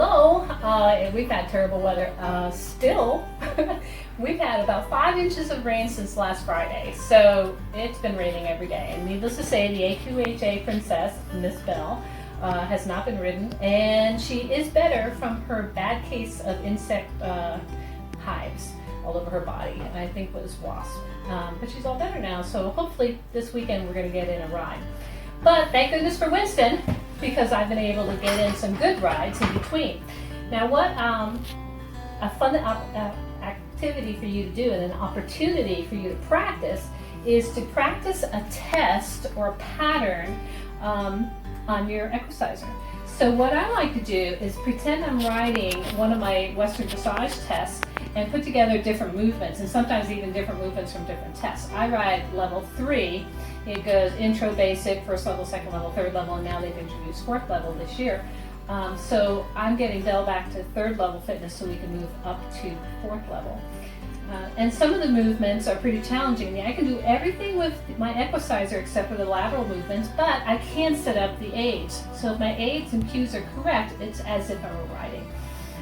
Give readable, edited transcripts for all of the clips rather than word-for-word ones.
hello. We've had terrible weather. Still, we've had about 5 inches of rain since last Friday, so it's been raining every day. And needless to say, the AQHA princess, Miss Belle, has not been ridden, and she is better from her bad case of insect hives all over her body. I think it was wasp, but she's all better now. So hopefully this weekend we're going to get in a ride. But thank goodness for Winston, because I've been able to get in some good rides in between. Now what a fun activity for you to do and an opportunity for you to practice is to practice a test or a pattern on your Equicizer. So what I like to do is pretend I'm riding one of my Western Dressage tests and put together different movements, and sometimes even different movements from different tests. I ride level 3. It goes intro, basic, first level, second level, third level, and now they've introduced fourth level this year. So I'm getting Belle back to third level fitness so we can move up to fourth level. And some of the movements are pretty challenging. I can do everything with my Equicizer except for the lateral movements, but I can set up the aids. So if my aids and cues are correct, it's as if I were riding.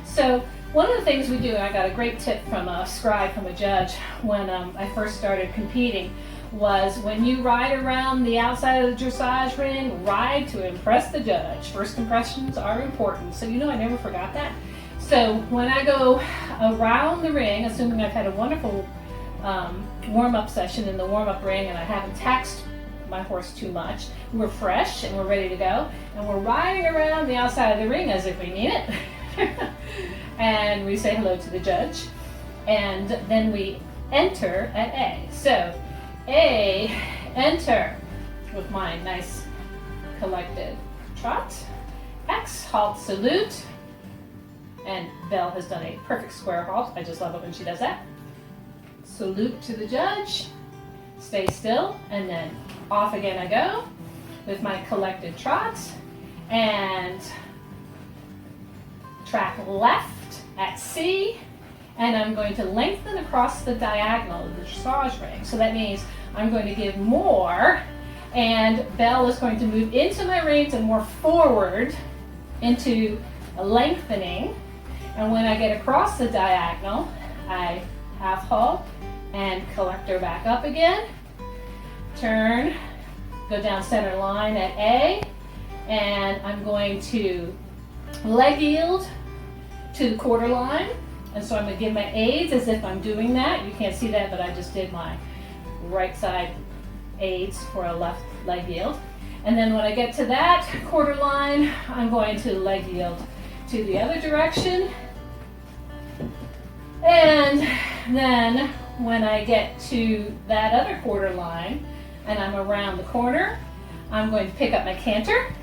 So one of the things we do, and I got a great tip from a scribe, from a judge, when I first started competing, was when you ride around the outside of the dressage ring, ride to impress the judge. First impressions are important. So I never forgot that. So when I go around the ring, assuming I've had a wonderful warm-up session in the warm-up ring and I haven't taxed my horse too much, we're fresh and we're ready to go, and we're riding around the outside of the ring as if we mean it. And we say hello to the judge, and then we enter at A. So A, enter with my nice collected trot. X, halt, salute. And Belle has done a perfect square halt. I just love it when she does that. Salute to the judge, stay still, and then off again I go with my collected trot, and track left at C, and I'm going to lengthen across the diagonal of the dressage ring. So that means I'm going to give more, and Belle is going to move into my reins and more forward into a lengthening. And when I get across the diagonal, I half halt and collect her back up again. Turn, go down center line at A, and I'm going to leg yield to the quarter line. And so I'm going to give my aids as if I'm doing that. You can't see that, but I just did my right side aids for a left leg yield. And then when I get to that quarter line, I'm going to leg yield to the other direction. And then when I get to that other quarter line and I'm around the corner, I'm going to pick up my canter.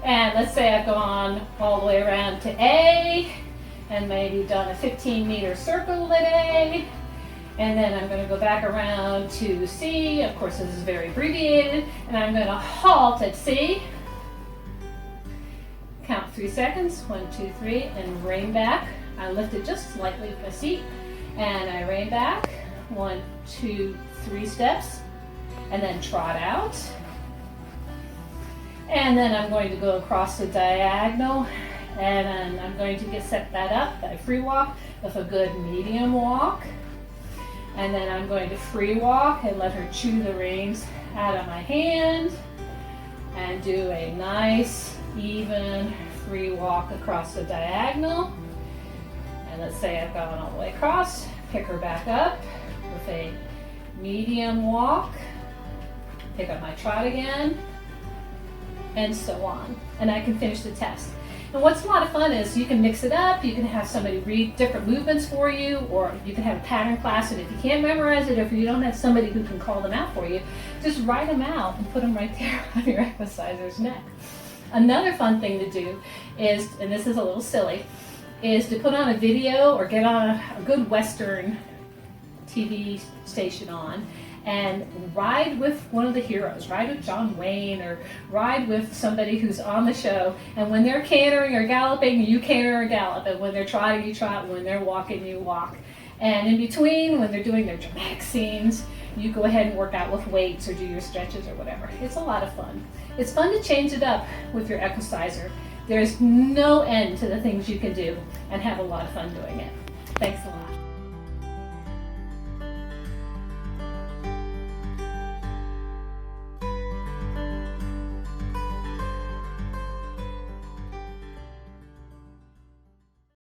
And let's say I've gone all the way around to A and maybe done a 15-meter circle at A. And then I'm going to go back around to C. Of course, this is very abbreviated. And I'm going to halt at C. Count 3 seconds, 1, 2, 3, and rein back. I lift it just slightly with my seat, and I rein back, 1, 2, 3 steps, and then trot out. And then I'm going to go across the diagonal, and then I'm going to set that up by free walk with a good medium walk. And then I'm going to free walk and let her chew the reins out of my hand and do a nice even free walk across the diagonal. And let's say I've gone all the way across, pick her back up with a medium walk, pick up my trot again, and so on. And I can finish the test. And what's a lot of fun is you can mix it up, you can have somebody read different movements for you, or you can have a pattern class, and if you can't memorize it, or if you don't have somebody who can call them out for you, just write them out and put them right there on your Equicizer's neck. Another fun thing to do is, and this is a little silly, is to put on a video or get on a good Western TV station on and ride with one of the heroes. Ride with John Wayne, or ride with somebody who's on the show, and when they're cantering or galloping, you canter or gallop, and when they're trotting, you trot, when they're walking, you walk. And in between, when they're doing their dramatic scenes, you go ahead and work out with weights or do your stretches or whatever. It's a lot of fun. It's fun to change it up with your Equicizer. There's no end to the things you can do and have a lot of fun doing it. Thanks a lot.